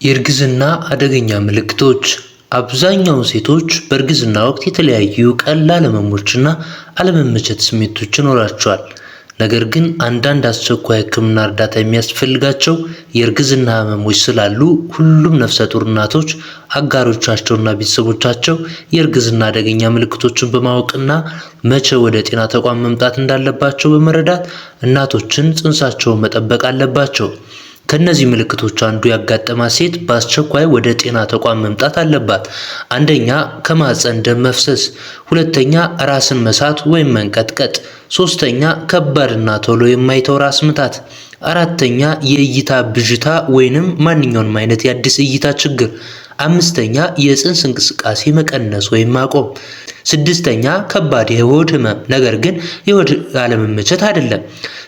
የእርግዝና አደገኛ ምልክቶች አብዛኛው ሴቶች በእርግዝና ወቅት የተለያዩ ቀላል ህመሞችና አለመመቸት ስሜቶች ይኖራቸዋል። ነገር ግን አንዳንድ አስቸኳይ ሕክምና እርዳታ የሚያስፈልጋቸው የእርግዝና ህመሞች ስላሉ ሁሉም ነፍሰ ጡር እናቶች፣ አጋሮቻቸውና ቤተሰቦቻቸው የእርግዝና አደገኛ ምልክቶችን በማወቅና መቼ ወደ ጤና ተቋም መምጣት እንዳለባቸው በመረዳት እናቶችን ጽንሳቸውን መጠበቅ አለባቸው። ከነዚህ ምልክቶች አንዱ ያጋጠማት ሴት በአስቸኳይ ወደ ጤና ተቋም መምጣት አለባት። አንደኛ ከማህፀን ደም መፍሰስ፣ ሁለተኛ ራስን መሳት ወይም መንቀጥቀጥ፣ ሶስተኛ ከባድና ቶሎ የማይተው ራስ ምታት፣ አራተኛ የእይታ ብዥታ ወይንም ማንኛውንም አይነት የአዲስ እይታ ችግር፣ አምስተኛ የጽንስ እንቅስቃሴ መቀነስ ወይም ማቆም፣ ስድስተኛ ከባድ የሆድ ህመም ነገር ግን የሆድ አለመመቸት አይደለም፣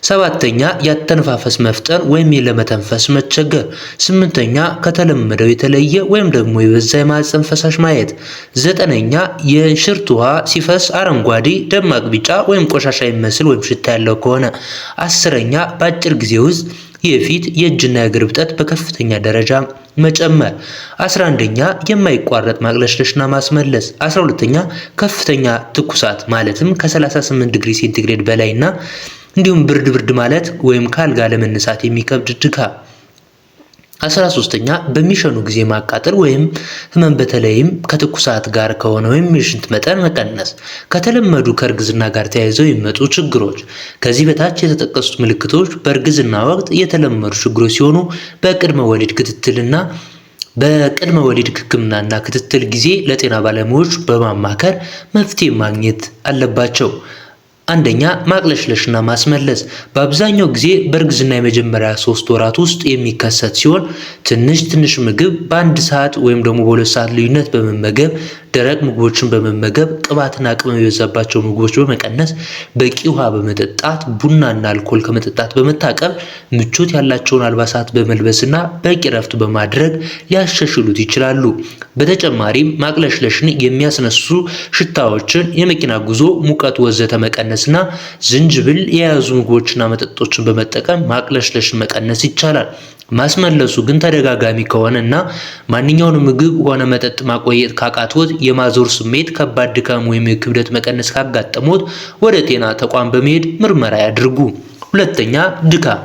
ሰባተኛ የአተነፋፈስ መፍጠን ወይም ለመተንፈስ መቸገር፣ ስምንተኛ ከተለመደው የተለየ ወይም ደግሞ የበዛ የማህፀን ፈሳሽ ማየት፣ ዘጠነኛ የእንሽርት ውሃ ሲፈስ አረንጓዴ፣ ደማቅ ቢጫ ወይም ቆሻሻ የሚመስል ወይም ሽታ ያለው ከሆነ፣ አስረኛ በአጭር ጊዜ ውስጥ የፊት የእጅና የእግር እብጠት በከፍተኛ ደረጃ መጨመር፣ 11ኛ የማይቋረጥ ማቅለሽለሽና ማስመለስ፣ 12ኛ ከፍተኛ ትኩሳት ማለትም ከ38 ዲግሪ ሴንቲግሬድ በላይና እንዲሁም ብርድ ማለት ወይም ካልጋ ለመነሳት የሚከብድ ድካም፣ 13ኛ በሚሸኑ ጊዜ ማቃጠል ወይም ህመም በተለይም ከትኩሳት ጋር ከሆነ ወይም የሽንት መጠን መቀነስ። ከተለመዱ ከእርግዝና ጋር ተያይዘው የሚመጡ ችግሮች ከዚህ በታች የተጠቀሱት ምልክቶች በእርግዝና ወቅት የተለመዱ ችግሮች ሲሆኑ በቅድመ ወሊድ ሕክምናና ክትትል ጊዜ ለጤና ባለሙያዎች በማማከር መፍትሄ ማግኘት አለባቸው። አንደኛ ማቅለሽለሽና ማስመለስ በአብዛኛው ጊዜ በእርግዝና የመጀመሪያ 3 ወራት ውስጥ የሚከሰት ሲሆን ትንሽ ምግብ በአንድ ሰዓት ወይም ደግሞ በ2 ሰዓት ልዩነት በመመገብ፣ ደረቅ ምግቦችን በመመገብ፣ ቅባትና ቅመም የበዛባቸው ምግቦች በመቀነስ፣ በቂ ውሃ በመጠጣት፣ ቡናና አልኮል ከመጠጣት በመታቀብ፣ ምቾት ያላቸውን አልባሳት በመልበስና በቂ ረፍት በማድረግ ሊያሻሽሉት ይችላሉ። በተጨማሪም ማቅለሽለሽን የሚያስነሱ ሽታዎችን፣ የመኪና ጉዞ፣ ሙቀት ወዘተ መቀነስና ዝንጅብል የያዙ ምግቦችና መጠጦችን በመጠቀም ማቅለሽለሽን መቀነስ ይቻላል። ማስመለሱ ግን ተደጋጋሚ ከሆነ እና ማንኛውንም ምግብ ሆነ መጠጥ ማቆየት ካቃቶት፣ የማዞር ስሜት፣ ከባድ ድካም ወይም የክብደት መቀነስ ካጋጠሞት ወደ ጤና ተቋም በመሄድ ምርመራ ያድርጉ። ሁለተኛ ድካም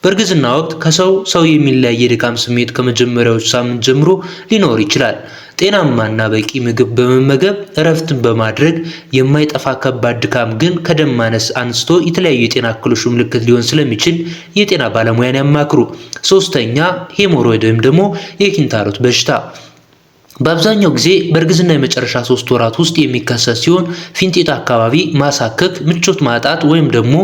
በእርግዝና ወቅት ከሰው ሰው የሚለያይ የድካም ስሜት ከመጀመሪያዎቹ ሳምንት ጀምሮ ሊኖር ይችላል። ጤናማና በቂ ምግብ በመመገብ እረፍትን በማድረግ የማይጠፋ ከባድ ድካም ግን ከደም ማነስ አንስቶ የተለያዩ የጤና እክሎች ምልክት ሊሆን ስለሚችል የጤና ባለሙያን ያማክሩ። ሶስተኛ ሄሞሮይድ ወይም ደግሞ የኪንታሮት በሽታ በአብዛኛው ጊዜ በእርግዝና የመጨረሻ 3 ወራት ውስጥ የሚከሰት ሲሆን ፊንጢጣ አካባቢ ማሳከክ፣ ምቾት ማጣት ወይም ደግሞ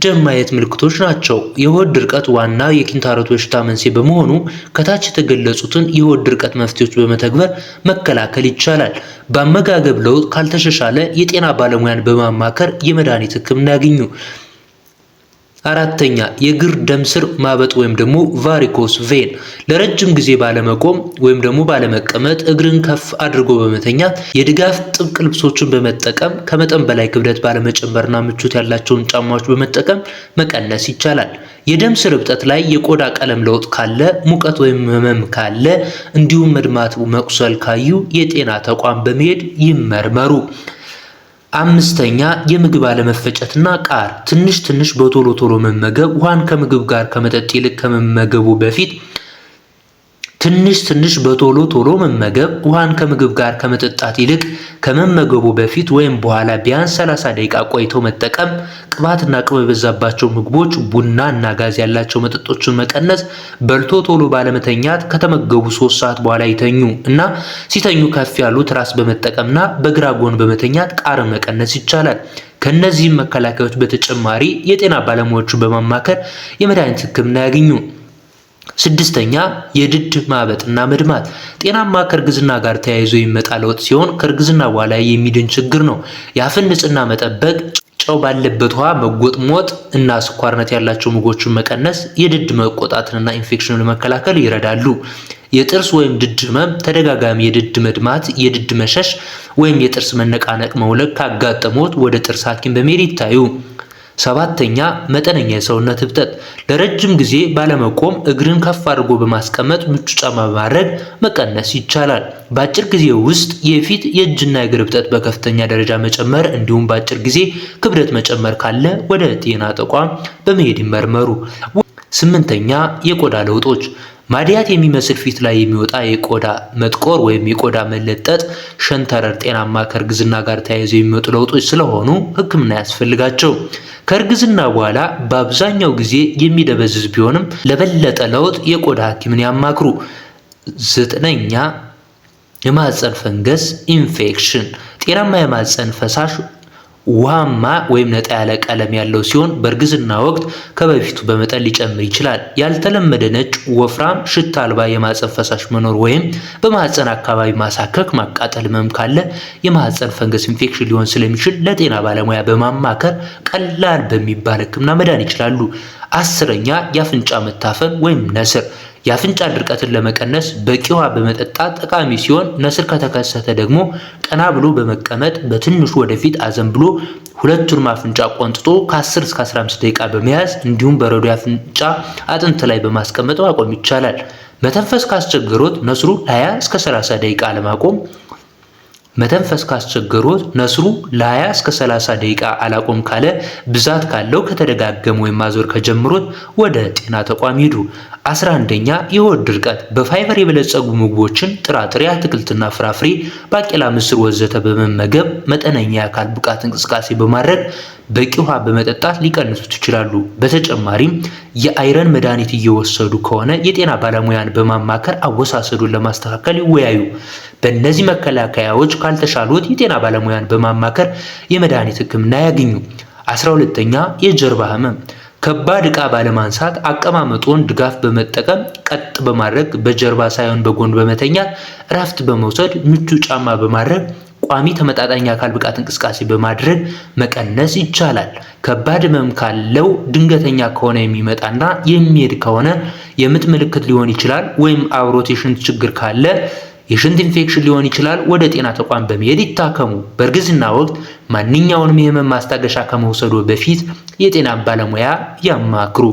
ደም ማየት ምልክቶች ናቸው። የሆድ ድርቀት ዋናው የኪንታሮት በሽታ መንስኤ በመሆኑ ከታች የተገለጹትን የሆድ ድርቀት መፍትሄዎች በመተግበር መከላከል ይቻላል። በአመጋገብ ለውጥ ካልተሻሻለ የጤና ባለሙያን በማማከር የመድኃኒት ሕክምና ያግኙ። አራተኛ የእግር ደም ስር ማበጥ ወይም ደግሞ ቫሪኮስ ቬን ለረጅም ጊዜ ባለመቆም ወይም ደግሞ ባለመቀመጥ፣ እግርን ከፍ አድርጎ በመተኛት፣ የድጋፍ ጥብቅ ልብሶችን በመጠቀም፣ ከመጠን በላይ ክብደት ባለመጨመርና ምቾት ያላቸውን ጫማዎች በመጠቀም መቀነስ ይቻላል። የደም ስር እብጠት ላይ የቆዳ ቀለም ለውጥ ካለ፣ ሙቀት ወይም ህመም ካለ እንዲሁም መድማት፣ መቁሰል ካዩ የጤና ተቋም በመሄድ ይመርመሩ። አምስተኛ የምግብ አለመፈጨትና ቃር ትንሽ በቶሎ መመገብ፣ ውሃን ከምግብ ጋር ከመጠጥ ይልቅ ከመመገቡ በፊት ትንሽ በቶሎ መመገብ፣ ውሃን ከምግብ ጋር ከመጠጣት ይልቅ ከመመገቡ በፊት ወይም በኋላ ቢያንስ 30 ደቂቃ ቆይተው መጠቀም፣ ቅባትና ቅመም የበዛባቸው ምግቦች፣ ቡና እና ጋዝ ያላቸው መጠጦችን መቀነስ፣ በልቶ ቶሎ ባለመተኛት፣ ከተመገቡ 3 ሰዓት በኋላ ይተኙ እና ሲተኙ ከፍ ያሉ ትራስ በመጠቀምና በግራ ጎን በመተኛት ቃርን መቀነስ ይቻላል። ከነዚህም መከላከያዎች በተጨማሪ የጤና ባለሙያዎችን በማማከር የመድኃኒት ሕክምና ያግኙ። ስድስተኛ የድድ ማበጥና መድማት ጤናማ ከእርግዝና ጋር ተያይዞ የሚመጣ ለውጥ ሲሆን ከእርግዝና በኋላ የሚድን ችግር ነው። የአፍን ንጽህና መጠበቅ፣ ጨው ባለበት ውሃ መጎጥሞጥ እና ስኳርነት ያላቸው ምግቦችን መቀነስ የድድ መቆጣትንና ኢንፌክሽንን ለመከላከል ይረዳሉ። የጥርስ ወይም ድድ ህመም፣ ተደጋጋሚ የድድ መድማት፣ የድድ መሸሽ ወይም የጥርስ መነቃነቅ መውለቅ ካጋጠሞት ወደ ጥርስ ሐኪም በመሄድ ይታዩ። 7ኛ መጠነኛ የሰውነት እብጠት ለረጅም ጊዜ ባለመቆም እግርን ከፍ አድርጎ በማስቀመጥ ምቹ ጫማ በማድረግ መቀነስ ይቻላል። በአጭር ጊዜ ውስጥ የፊት የእጅና የእግር እብጠት በከፍተኛ ደረጃ መጨመር እንዲሁም በአጭር ጊዜ ክብደት መጨመር ካለ ወደ ጤና ተቋም በመሄድ ይመርመሩ። 8ኛ የቆዳ ለውጦች ማዲያት የሚመስል ፊት ላይ የሚወጣ የቆዳ መጥቆር ወይም የቆዳ መለጠጥ ሸንተረር ጤናማ ከእርግዝና ጋር ተያይዘው የሚመጡ ለውጦች ስለሆኑ ሕክምና ያስፈልጋቸው። ከእርግዝና በኋላ በአብዛኛው ጊዜ የሚደበዝዝ ቢሆንም ለበለጠ ለውጥ የቆዳ ሐኪምን ያማክሩ። 9ኛ የማህፀን ፈንገስ ኢንፌክሽን ጤናማ የማህፀን ፈሳሽ ውሃማ ወይም ነጣ ያለ ቀለም ያለው ሲሆን በእርግዝና ወቅት ከበፊቱ በመጠን ሊጨምር ይችላል። ያልተለመደ ነጭ ወፍራም ሽታ አልባ የማህፀን ፈሳሽ መኖር ወይም በማህፀን አካባቢ ማሳከክ፣ ማቃጠል ህመም ካለ የማህፀን ፈንገስ ኢንፌክሽን ሊሆን ስለሚችል ለጤና ባለሙያ በማማከር ቀላል በሚባል ህክምና መዳን ይችላሉ። 10ኛ የአፍንጫ መታፈን ወይም ነስር የአፍንጫ ድርቀትን ለመቀነስ በቂ ውሃ በመጠጣት ጠቃሚ ሲሆን ነስር ከተከሰተ ደግሞ ቀና ብሎ በመቀመጥ በትንሹ ወደፊት አዘንብሎ ሁለቱንም አፍንጫ ቆንጥጦ ከ10 እስከ 15 ደቂቃ በመያዝ እንዲሁም በረዶ የአፍንጫ አጥንት ላይ በማስቀመጥ ማቆም ይቻላል። መተንፈስ ካስቸገሮት ነስሩ 20 እስከ 30 ደቂቃ ለማቆም መተንፈስ ካስቸገሮት ነስሩ ለ20 እስከ 30 ደቂቃ አላቆም ካለ ብዛት ካለው ከተደጋገመ ወይም ማዞር ከጀምሮት ወደ ጤና ተቋም ይዱ። 11ኛ የሆድ ድርቀት በፋይበር የበለጸጉ ምግቦችን ጥራጥሬ፣ አትክልትና ፍራፍሬ፣ ባቄላ፣ ምስር ወዘተ በመመገብ መጠነኛ የአካል ብቃት እንቅስቃሴ በማድረግ በቂ ውሃ በመጠጣት ሊቀንሱት ይችላሉ። በተጨማሪም የአይረን መድኃኒት እየወሰዱ ከሆነ የጤና ባለሙያን በማማከር አወሳሰዱን ለማስተካከል ይወያዩ። በእነዚህ መከላከያዎች ካልተሻሉት የጤና ባለሙያን በማማከር የመድኃኒት ሕክምና ያግኙ። 12ኛ የጀርባ ህመም ከባድ ዕቃ ባለማንሳት አቀማመጦን ድጋፍ በመጠቀም ቀጥ በማድረግ በጀርባ ሳይሆን በጎን በመተኛት እረፍት በመውሰድ ምቹ ጫማ በማድረግ ቋሚ ተመጣጣኝ አካል ብቃት እንቅስቃሴ በማድረግ መቀነስ ይቻላል። ከባድ ህመም ካለው ድንገተኛ ከሆነ የሚመጣና የሚሄድ ከሆነ የምጥ ምልክት ሊሆን ይችላል ወይም አብሮት የሽንት ችግር ካለ የሽንት ኢንፌክሽን ሊሆን ይችላል። ወደ ጤና ተቋም በመሄድ ይታከሙ። በእርግዝና ወቅት ማንኛውንም የህመም ማስታገሻ ከመውሰዱ በፊት የጤና ባለሙያ ያማክሩ።